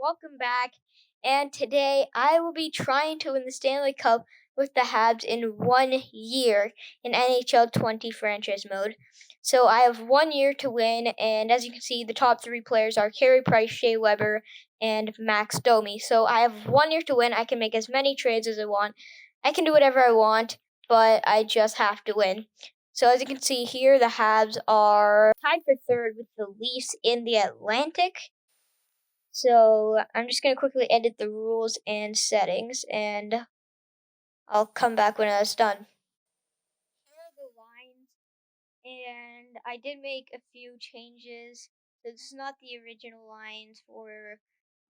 welcome back. And today I will be trying to win the Stanley Cup with the Habs in 1 year in NHL 20 franchise mode. So I have 1 year to win, and as you can see, the top three players are Carey Price, Shea Weber, and Max Domi. So I have 1 year to win. I can make as many trades as I want. I can do whatever I want, but I just have to win. So as you can see here, the Habs are tied for third with the Leafs in the Atlantic. So I'm just going to quickly edit the rules and settings, and I'll come back when that's done. Here are the lines, and I did make a few changes. So this is not the original lines for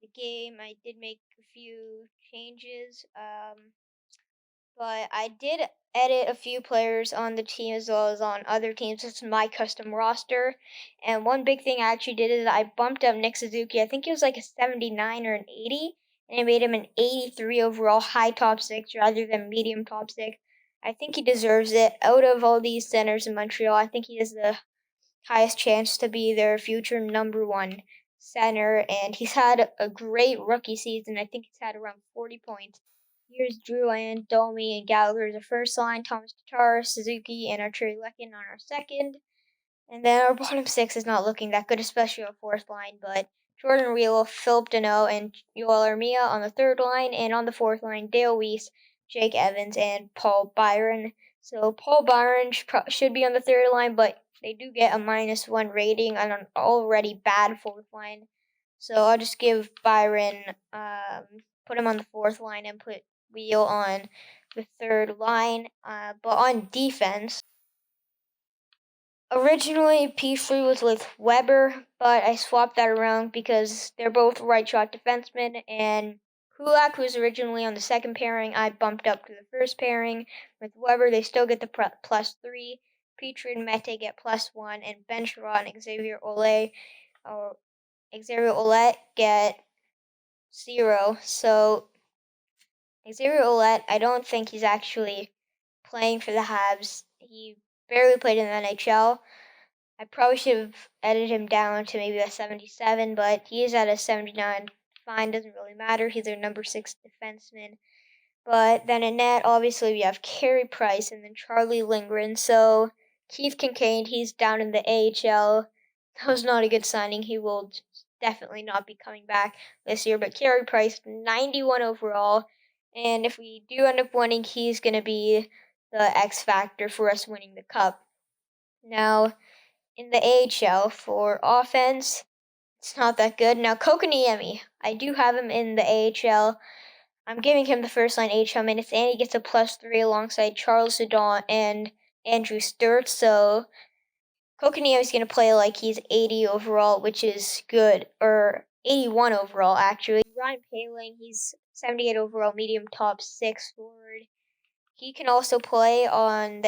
the game. I did make a few changes. But I did edit a few players on the team as well as on other teams. This is my custom roster. And one big thing I actually did is I bumped up Nick Suzuki. I think he was like a 79 or an 80. And I made him an 83 overall high top six rather than medium top six. I think he deserves it. Out of all these centers in Montreal, I think he has the highest chance to be their future number one center. And he's had a great rookie season. I think he's had around 40 points. Here's Drouin, Domi, and Gallagher as the first line, Thomas Tatar, Suzuki, and Arturi Lekin on our second. And then our bottom six is not looking that good, especially our fourth line, but Jordan Real, Philip Deneau, and Joel Armia on the third line, and on the fourth line, Dale Weiss, Jake Evans, and Paul Byron. So Paul Byron should be on the third line, but they do get a -1 rating on an already bad fourth line. So I'll just give Byron, put him on the fourth line and put Wheel on the third line. But on defense, originally P3 was with Weber, but I swapped that around because they're both right shot defensemen, and Kulak, who was originally on the second pairing, I bumped up to the first pairing. With Weber, they still get the +3. Petrie and Mete get +1, and Ben Sherrod and Xavier Ouellet get 0. So Xavier Ouellet, I don't think he's actually playing for the Habs. He barely played in the NHL. I probably should have edited him down to maybe a 77, but he is at a 79. Fine, doesn't really matter. He's their number 6 defenseman. But then in net, obviously, we have Carey Price and then Charlie Lindgren. So Keith Kincaid, he's down in the AHL. That was not a good signing. He will definitely not be coming back this year. But Carey Price, 91 overall. And if we do end up winning, he's going to be the X factor for us winning the cup. Now, in the AHL for offense, it's not that good. Now, Kokoniemi, I do have him in the AHL. I'm giving him the first line AHL minutes, and he gets a +3 alongside Charles Hudon and Andrew Stewart. So Kokoniemi's going to play like he's 80 overall, which is good, or 81 overall, actually. Ryan Paling, he's 78 overall, medium top 6 forward. He can also play in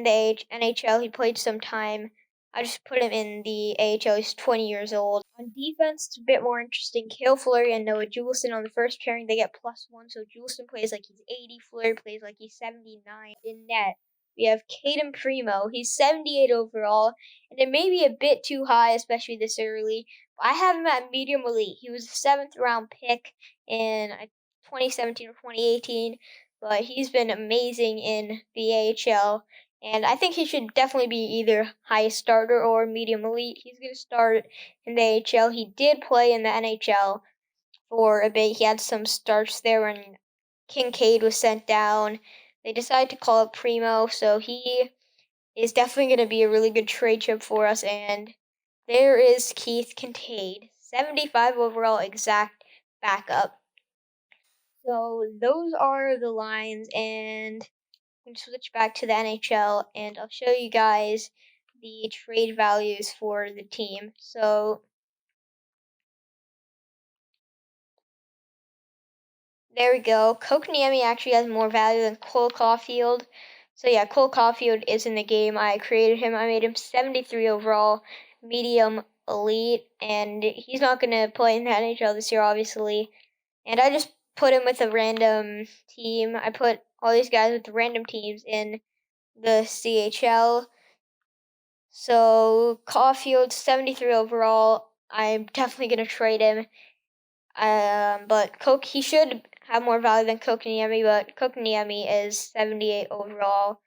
the NHL. He played some time. I just put him in the AHL. He's 20 years old. On defense, it's a bit more interesting. Cale Fleury and Noah Juleson on the first pairing, they get +1. So Juleson plays like he's 80. Fleury plays like he's 79. In net, we have Caden Primo. He's 78 overall, and it may be a bit too high, especially this early. But I have him at medium elite. He was a 7th round pick in 2017 or 2018. But he's been amazing in the AHL, and I think he should definitely be either highest starter or medium elite. He's going to start in the AHL. He did play in the NHL for a bit. He had some starts there when Kincaid was sent down. They decided to call up Primo, so he is definitely going to be a really good trade chip for us. And there is Keith Kincaid, 75 overall exact backup. So those are the lines, and I'm going to switch back to the NHL, and I'll show you guys the trade values for the team. So there we go. Kokoniemi actually has more value than Cole Caulfield. So yeah, Cole Caulfield is in the game. I created him. I made him 73 overall, medium elite, and he's not going to play in the NHL this year, obviously. And I just put him with a random team. I put all these guys with random teams in the CHL. So Caulfield, 73 overall. I'm definitely going to trade him. But he should have more value than Kokoniemi, but Kokoniemi is 78 overall.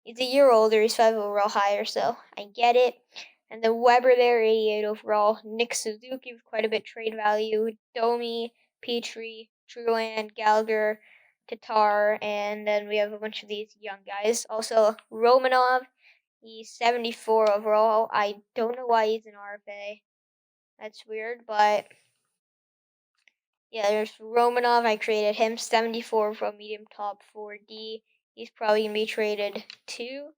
He's a year older, he's 5 overall higher, so I get it. And then Weber there, 88 overall. Nick Suzuki with quite a bit trade value. Domi, Petrie, Truland, Gallagher, Tatar, and then we have a bunch of these young guys. Also, Romanov, he's 74 overall. I don't know why he's an RFA. That's weird, but yeah, there's Romanov. I traded him 74 from medium top 4D. He's probably going to be traded too.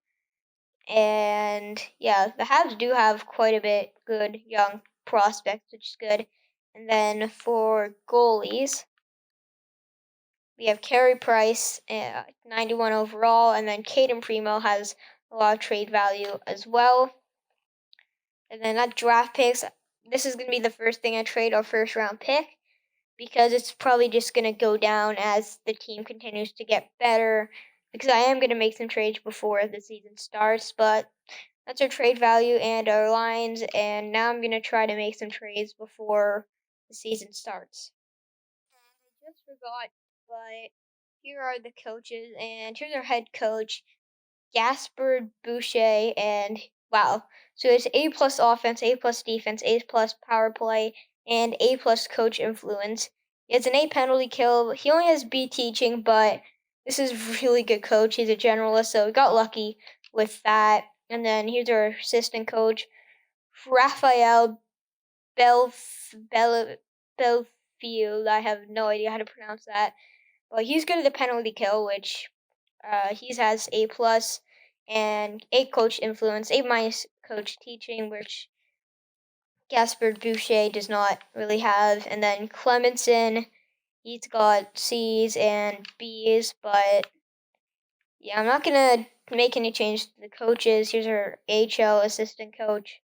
And yeah, the Habs do have quite a bit good young prospects, which is good. And then for goalies, we have Carey Price, 91 overall, and then Caden Primo has a lot of trade value as well. And then that draft picks, this is going to be the first thing I trade, our first round pick, because it's probably just going to go down as the team continues to get better, because I am going to make some trades before the season starts, but that's our trade value and our lines, and now I'm going to try to make some trades before the season starts. And I just forgot, but here are the coaches, and here's our head coach, Gaspard Boucher, and wow. So it's A plus offense, A plus defense, A plus power play, and A plus coach influence. He has an A penalty kill. He only has B teaching, but this is really good coach. He's a generalist, so we got lucky with that. And then here's our assistant coach, Raphael Belfield. I have no idea how to pronounce that, but he's good at the penalty kill, which he has A plus, and A coach influence, A minus coach teaching, which Gaspard Boucher does not really have. And then Clemenson, he's got C's and B's, but yeah, I'm not gonna make any change to the coaches. Here's our HL assistant coach.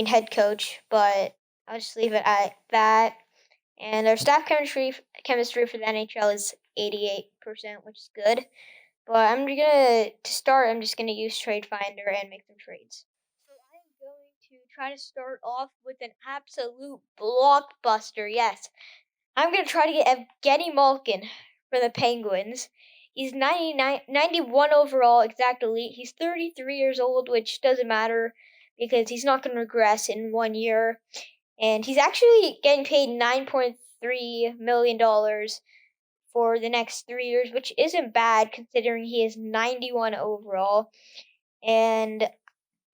Head coach, but I'll just leave it at that. And our staff chemistry for the NHL is 88%, which is good. But I'm just gonna use Trade Finder and make some trades. So I'm going to try to start off with an absolute blockbuster. Yes, I'm gonna try to get Evgeny Malkin for the Penguins. He's 91 overall, exact elite. He's 33 years old, which doesn't matter because he's not going to regress in 1 year. And he's actually getting paid $9.3 million for the next 3 years, which isn't bad considering he is 91 overall. And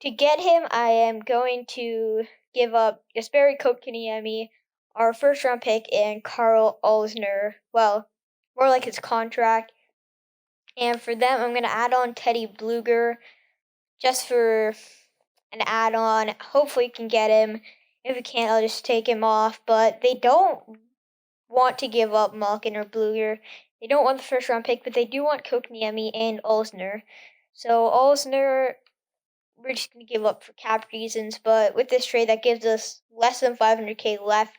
to get him, I am going to give up Jesperi Kotkaniemi, our first round pick, and Carl Alsner. Well, more like his contract. And for them, I'm going to add on Teddy Bluger just for an add on. Hopefully, we can get him. If we can't, I'll just take him off. But they don't want to give up Malkin or Bluger. They don't want the first round pick, but they do want Kotkaniemi and Alsner. So, Alsner, we're just going to give up for cap reasons, but with this trade, that gives us less than 500K left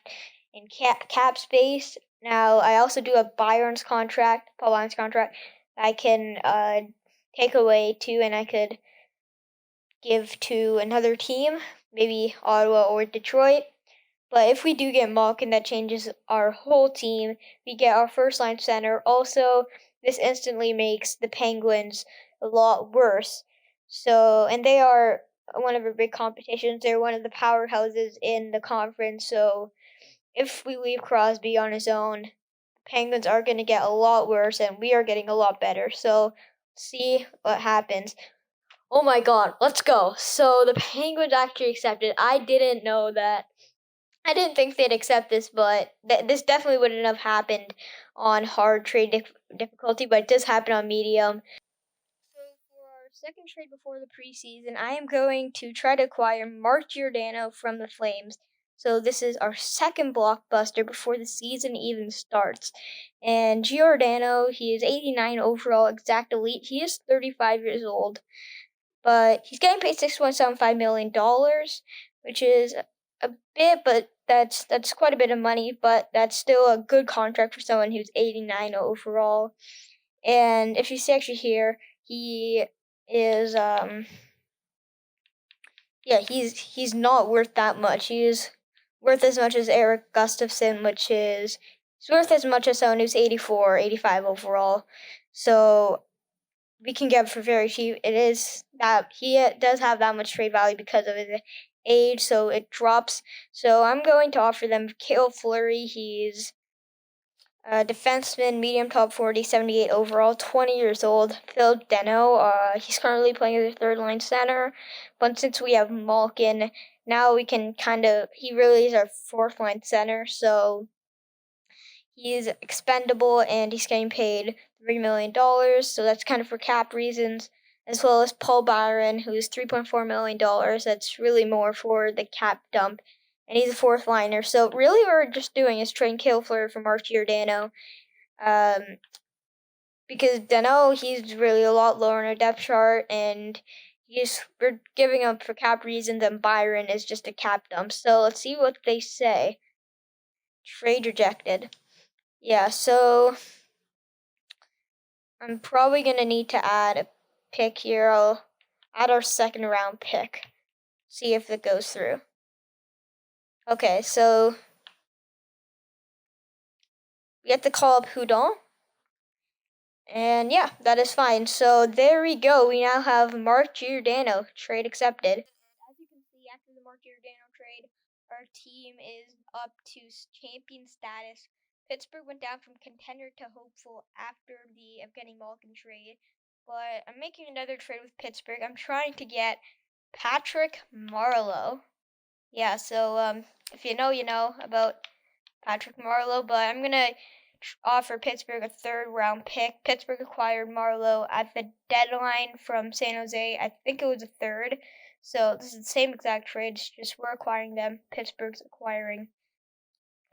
in cap space. Now, I also do have Paul Byron's contract, I can take away too, and I could give to another team, maybe Ottawa or Detroit. But if we do get Malkin, that changes our whole team. We get our first line center. Also, this instantly makes the Penguins a lot worse. So, and they are one of our big competitions. They're one of the powerhouses in the conference. So, if we leave Crosby on his own, Penguins are going to get a lot worse, and we are getting a lot better. So, see what happens. Oh my god, let's go. So, the Penguins actually accepted. I didn't know that. I didn't think they'd accept this, but this definitely wouldn't have happened on hard trade difficulty, but it does happen on medium. So for our second trade before the preseason, I am going to try to acquire Mark Giordano from the Flames. So this is our second blockbuster before the season even starts. And Giordano, he is 89 overall, exact elite. He is 35 years old, but he's getting paid $6.75 million, which is a bit, but that's quite a bit of money, but that's still a good contract for someone who's 89 overall. And if you see actually here, he is he's not worth that much. He is worth as much as Eric Gustafson, which is he's worth as much as someone who's 84, 85 overall. So we can get for very cheap. It is that he does have that much trade value because of his age, so it drops. So I'm going to offer them Cale Fleury. He's a defenseman, medium top 40, 78 overall, 20 years old. Phil Deno, he's currently playing as a third line center, but since we have Malkin, now we can he really is our fourth line center, so he's expendable and he's getting paid $3 million, so that's kind of for cap reasons, as well as Paul Byron, who's $3.4 million. That's really more for the cap dump, and he's a fourth liner. So really, what we're just doing is trading Cale Fleury for Mark Giordano, because Dano, he's really a lot lower in our depth chart, and we're giving up for cap reasons, and Byron is just a cap dump. So let's see what they say. Trade rejected. Yeah, so I'm probably going to need to add a pick here. I'll add our second round pick. See if it goes through. Okay, so we have to call up Houdon. And yeah, that is fine. So there we go. We now have Mark Giordano. Trade accepted. As you can see, after the Mark Giordano trade, our team is up to champion status. Pittsburgh went down from contender to hopeful after the Evgeny Malkin trade. But I'm making another trade with Pittsburgh. I'm trying to get Patrick Marleau. Yeah, so if you know, you know about Patrick Marleau, but I'm going to offer Pittsburgh a third round pick. Pittsburgh acquired Marleau at the deadline from San Jose. I think it was a third. So this is the same exact trade, it's just we're acquiring them. Pittsburgh's acquiring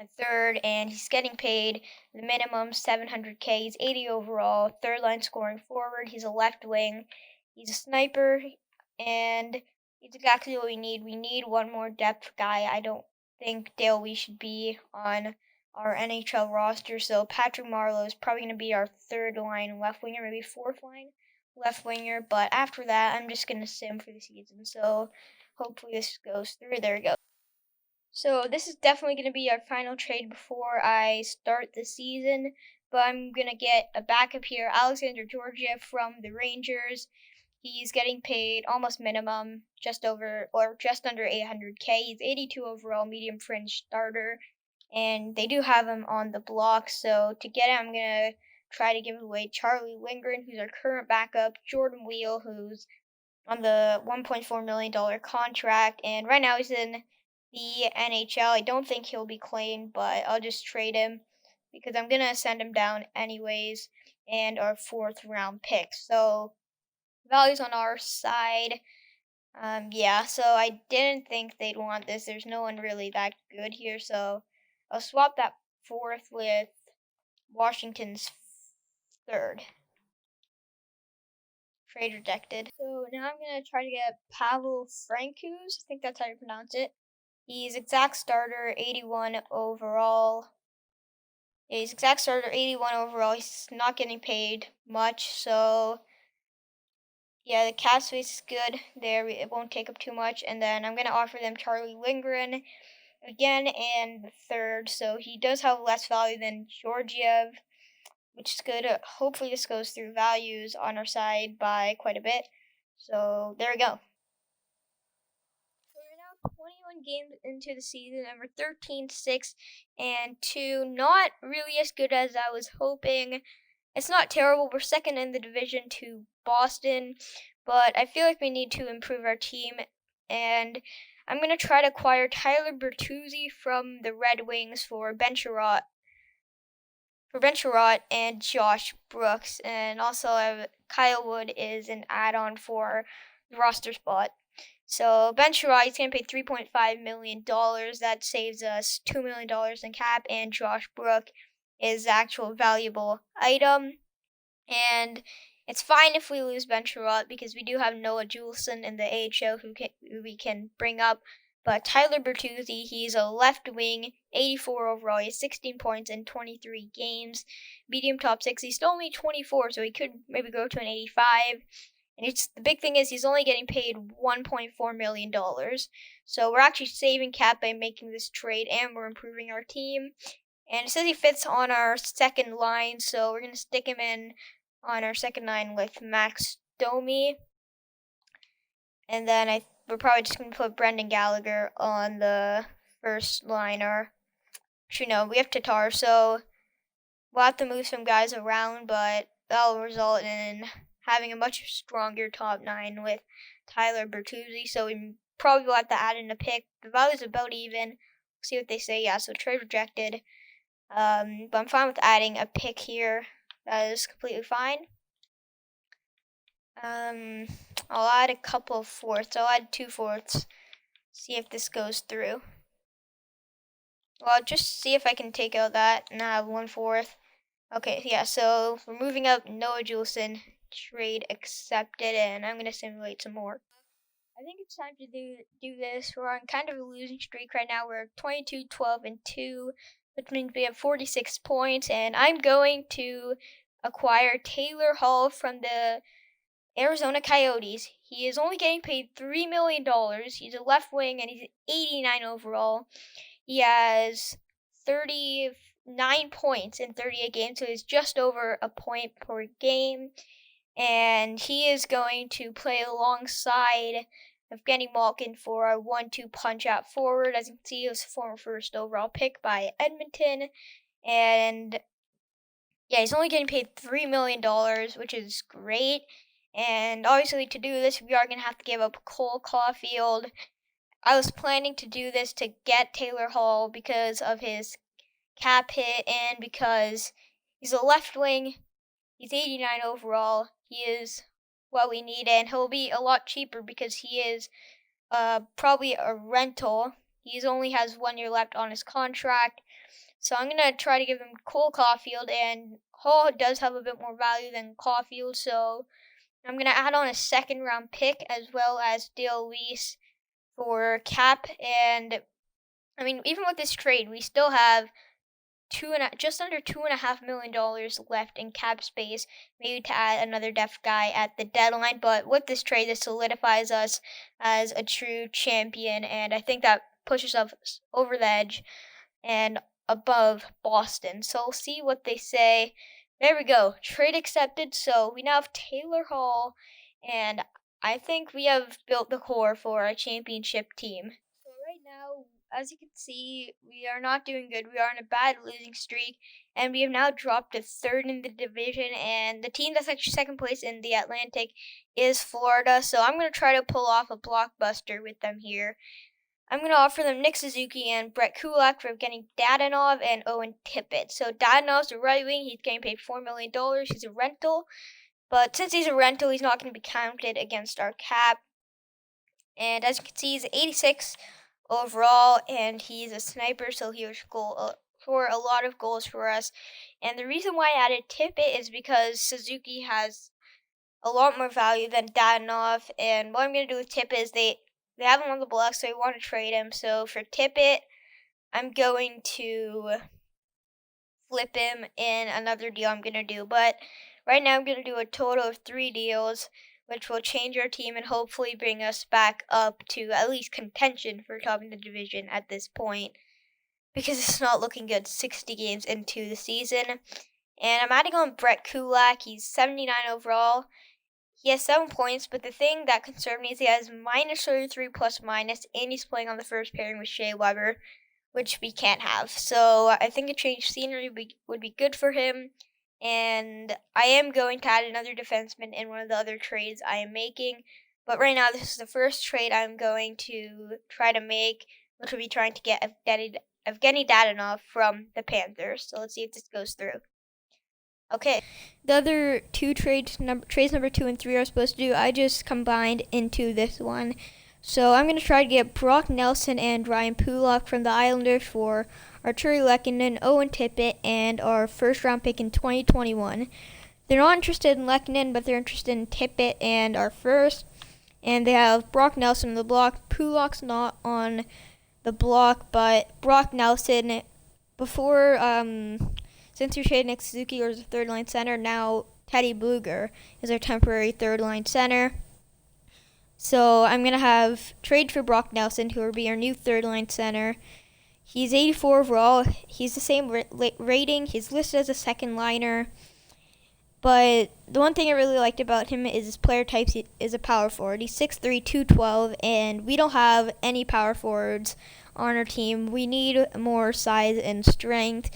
a third, and he's getting paid the minimum $700K. He's 80 overall, third line scoring forward. He's a left wing. He's a sniper, and it's exactly what we need. We need one more depth guy. I don't think Dale we should be on our NHL roster. So Patrick Marleau is probably going to be our third line left winger, maybe fourth line left winger. But after that, I'm just going to sim for the season. So hopefully this goes through. There we go. So this is definitely going to be our final trade before I start the season. But I'm going to get a backup here, Alexander Georgiev from the Rangers. He's getting paid almost minimum, just under 800K. He's 82 overall, medium fringe starter, and they do have him on the block. So to get him, I'm gonna try to give away Charlie Lindgren, who's our current backup, Jordan Wheel, who's on the $1.4 million contract, and right now he's in the NHL. I don't think he'll be claimed, but I'll just trade him because I'm gonna send him down anyways, and our fourth round pick. So values on our side. Yeah, so I didn't think they'd want this. There's no one really that good here, so I'll swap that fourth with Washington's third. Trade rejected. So now I'm gonna try to get Pavel Francouz. I think that's how you pronounce it. He's exact starter, 81 overall. Yeah, he's exact starter, 81 overall. He's not getting paid much, so yeah, the cap space is good there. It won't take up too much. And then I'm going to offer them Charlie Lindgren again and the third. So he does have less value than Georgiev, which is good. Hopefully this goes through values on our side by quite a bit. So there we go. So we're now 21 games into the season, and we're 13-6 and 2. Not really as good as I was hoping. It's not terrible. We're second in the division to Boston, but I feel like we need to improve our team, and I'm going to try to acquire Tyler Bertuzzi from the Red Wings for Ben Sherratt and Josh Brooks, and also Kyle Wood is an add-on for the roster spot. So Ben Sherratt, he's going to pay $3.5 million. That saves us $2 million in cap, and Josh Brooks is the actual valuable item. And it's fine if we lose Ben Sherratt because we do have Noah Juleson in the AHL who we can bring up. But Tyler Bertuzzi, he's a left wing, 84 overall. He has 16 points in 23 games. Medium top 6. He's still only 24, so he could maybe go to an 85. And the big thing is he's only getting paid $1.4 million. So we're actually saving cap by making this trade, and we're improving our team. And it says he fits on our second line, so we're going to stick him in on our second line with Max Domi. And then we're probably just going to put Brendan Gallagher on the first line. Or actually, no, we have Tatar, so we'll have to move some guys around, but that'll result in having a much stronger top 9 with Tyler Bertuzzi. So we probably will have to add in a pick. The value's about even. See what they say. Yeah, so trade rejected. But I'm fine with adding a pick here. That is completely fine. I'll add a couple of fourths. I'll add 2 fourths. See if this goes through. Well, I'll just see if I can take out that and have 1/4. Okay, yeah, so we're moving up. Noah Juleson, trade accepted, and I'm going to simulate some more. I think it's time to do this. We're on kind of a losing streak right now. We're 22, 12, and 2, which means we have 46 points, and I'm going to acquire Taylor Hall from the Arizona Coyotes. He is only getting paid $3 million. He's a left wing, and he's 89 overall. He has 39 points in 38 games, so he's just over a point per game. And he is going to play alongside Evgeny Malkin for a 1-2 punch-out forward. As you can see, he was a former first overall pick by Edmonton. And yeah, he's only getting paid $3 million, which is great. And obviously, to do this, we are going to have to give up Cole Caulfield. I was planning to do this to get Taylor Hall because of his cap hit and because he's a left wing. He's 89 overall. He is what we need, and he'll be a lot cheaper because he is probably a rental. He only has 1 year left on his contract. So I'm going to try to give him Cole Caulfield, and Hall does have a bit more value than Caulfield, so I'm going to add on a second round pick as well as Dale Weiss for cap. And I mean, even with this trade, we still have just under $2.5 million left in cap space, maybe to add another depth guy at the deadline. But with this trade, this solidifies us as a true champion, and I think that pushes us over the edge and above Boston. So we'll see what they say. There we go. Trade accepted. So we now have Taylor Hall, and I think we have built the core for a championship team. So right now, as you can see, we are not doing good. We are on a bad losing streak, and we have now dropped to 3rd in the division, and the team that's actually 2nd place in the Atlantic is Florida. So I'm going to try to pull off a blockbuster with them here. I'm going to offer them Nick Suzuki and Brett Kulak for getting Dadonov and Owen Tippett. So Dadonov's a right wing. He's getting paid $4 million. He's a rental. But since he's a rental, he's not going to be counted against our cap. And as you can see, he's 86 overall, and he's a sniper, so he will score a lot of goals for us. And the reason why I added Tippett is because Suzuki has a lot more value than Dadonov. And what I'm going to do with Tippett is they have him on the block, so I want to trade him. So for Tippett, I'm going to flip him in another deal I'm going to do. But right now I'm going to do a total of 3 deals, which will change our team and hopefully bring us back up to at least contention for topping the division at this point, because it's not looking good 60 games into the season. And I'm adding on Brett Kulak. He's 79 overall. He has 7 points, but the thing that concerned me is he has minus 33 plus minus, and he's playing on the first pairing with Shea Weber, which we can't have. So I think a change of scenery would be good for him. And I am going to add another defenseman in one of the other trades I am making. But right now, this is the first trade I'm going to try to make, which will be trying to get Evgeny Dadonov from the Panthers. So let's see if this goes through. Okay. The other 2 trades number 2 and 3 are supposed to do, I just combined into this one. So I'm going to try to get Brock Nelson and Ryan Pulock from the Islanders for Arturi Lehkonen, Owen Tippett, and our first round pick in 2021. They're not interested in Lehkonen, but they're interested in Tippett and our first. And they have Brock Nelson on the block. Pulock's not on the block, but Brock Nelson, before since we traded Nick Suzuki, or the 3rd line center, now Teddy Bluger as our temporary third line center. So I'm going to have trade for Brock Nelson, who will be our new third line center. He's 84 overall. He's the same rating. He's listed as a second liner. But the one thing I really liked about him is his player type is a power forward. He's 6'3", 212, and we don't have any power forwards on our team. We need more size and strength.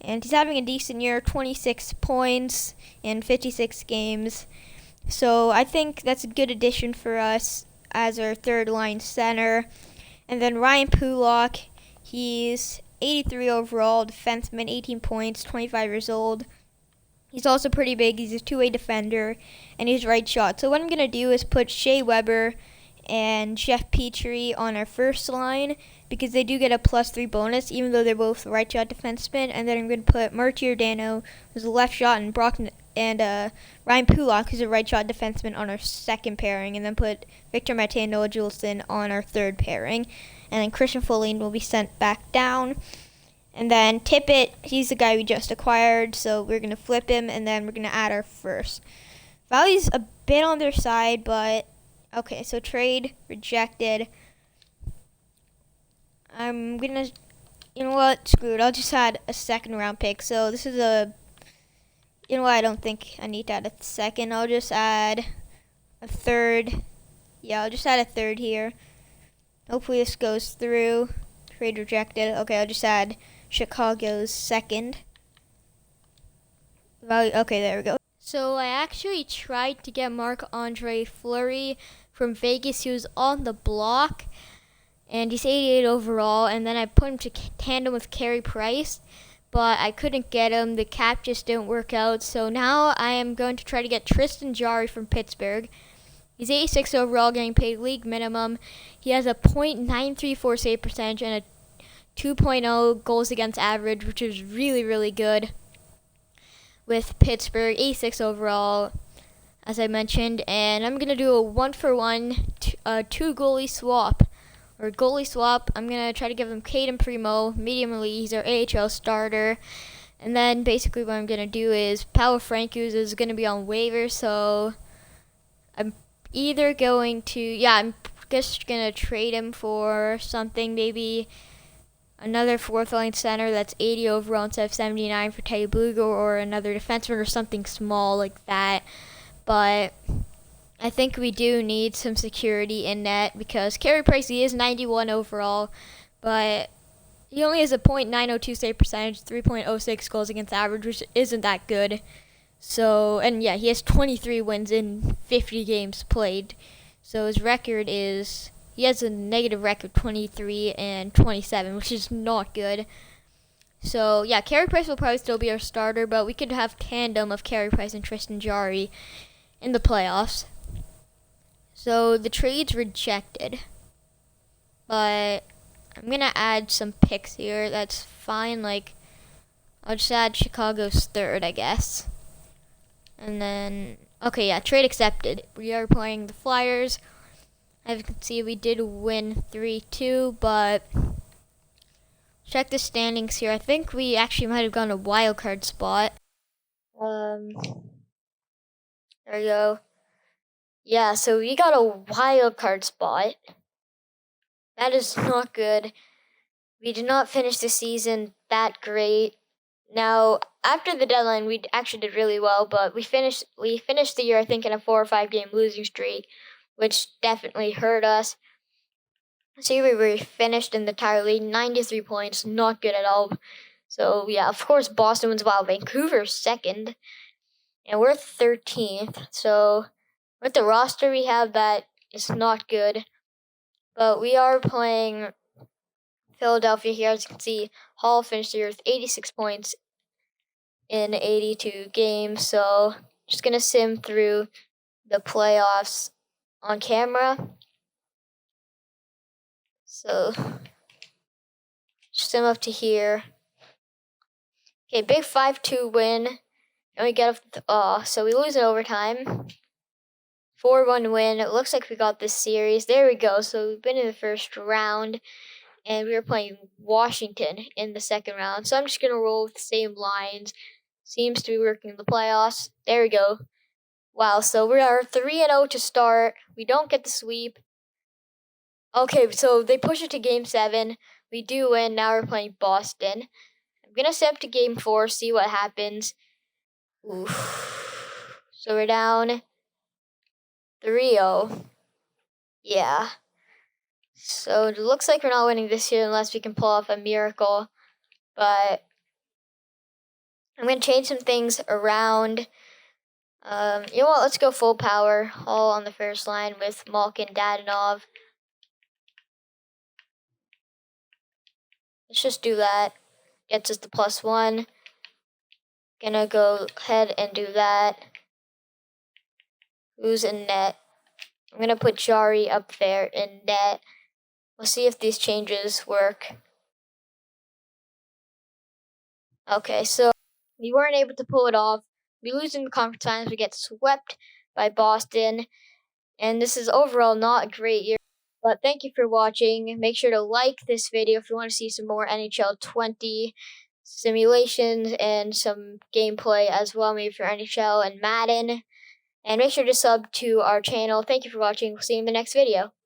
And he's having a decent year, 26 points in 56 games. So I think that's a good addition for us as our third line center. And then Ryan Pulock, he's 83 overall, defenseman, 18 points, 25 years old. He's also pretty big. He's a two-way defender, and he's right shot. So what I'm going to do is put Shea Weber and Jeff Petrie on our first line because they do get a +3 bonus, even though they're both right shot defensemen. And then I'm going to put Mark Giordano, who's a left shot, and Ryan Pulock, who's a right shot defenseman, on our second pairing. And then put Victor Mete and Noah Juleson on our third pairing. And then Christian Folin will be sent back down. And then Tippett, he's the guy we just acquired, so we're going to flip him, and then we're going to add our first. Value's a bit on their side, but okay, so trade rejected. I'm going to, you know what, screw it, I'll just add a second round pick. So this is you know what, I don't think I need to add a second. I'll just add a third. Yeah, I'll just add a third here. Hopefully this goes through. Trade rejected. Okay, I'll just add Chicago's second. Okay, there we go. So I actually tried to get Marc-Andre Fleury from Vegas. He was on the block, and he's 88 overall. And then I put him to tandem with Carey Price, but I couldn't get him. The cap just didn't work out. So now I am going to try to get Tristan Jarry from Pittsburgh. He's 86 overall, getting paid league minimum. He has a .934 save percentage and a 2.0 goals against average, which is really, really good with Pittsburgh. 86 overall, as I mentioned. And I'm going to do a 1-for-1 two goalie swap. Or goalie swap. I'm going to try to give him Caden Primo, medium elite. He's our AHL starter. And then basically what I'm going to do is Paolo Francouz is going to be on waivers, so I'm either going to, I'm just going to trade him for something, maybe another fourth line center that's 80 overall instead of 79 for Teddy Bluger, or another defenseman or something small like that. But I think we do need some security in net because Carey Price, he is 91 overall, but he only has a .902 save percentage, 3.06 goals against average, which isn't that good. So, and yeah, he has 23 wins in 50 games played. So his record is, he has a negative record, 23 and 27, which is not good. So yeah, Carey Price will probably still be our starter, but we could have tandem of Carey Price and Tristan Jarry in the playoffs. So the trade's rejected, but I'm gonna add some picks here. That's fine. Like, I'll just add Chicago's third, I guess. And then, okay, yeah, trade accepted. We are playing the Flyers. As you can see, we did win 3-2, but check the standings here. I think we actually might have gone a wild card spot. There we go. Yeah, so we got a wild card spot. That is not good. We did not finish the season that great. Now, after the deadline, we actually did really well, but we finished the year, I think, in a 4 or 5 game losing streak, which definitely hurt us. So we finished in the entire league, 93 points, not good at all. So yeah, of course, Boston wins well. Vancouver's second, and we're 13th. So with the roster we have, that is not good. But we are playing Philadelphia here. As you can see, Hall finished the year with 86 points in 82 games. So just gonna sim through the playoffs on camera. So sim up to here. Okay, big 5-2 win. And we get so we lose in overtime. 4-1 win. It looks like we got this series. There we go. So we've been in the first round, and we were playing Washington in the second round. So I'm just gonna roll with the same lines. seems to be working in the playoffs. There we go. Wow, so we are 3-0 to start. We don't get the sweep. Okay, so they push it to Game 7. We do win. Now we're playing Boston. I'm going to step to Game 4, see what happens. Oof. So we're down 3-0. Yeah. So it looks like we're not winning this year unless we can pull off a miracle. But I'm going to change some things around. You know what? Let's go full power. All on the first line with Malkin, Dadonov. Let's just do that. Gets us the +1. Gonna go ahead and do that. Who's in net? I'm gonna put Jari up there in net. We'll see if these changes work. Okay, so we weren't able to pull it off. We lose in the conference finals. We get swept by Boston. And this is overall not a great year. But thank you for watching. Make sure to like this video if you want to see some more NHL 20 simulations and some gameplay as well, maybe for NHL and Madden. And make sure to sub to our channel. Thank you for watching. We'll see you in the next video.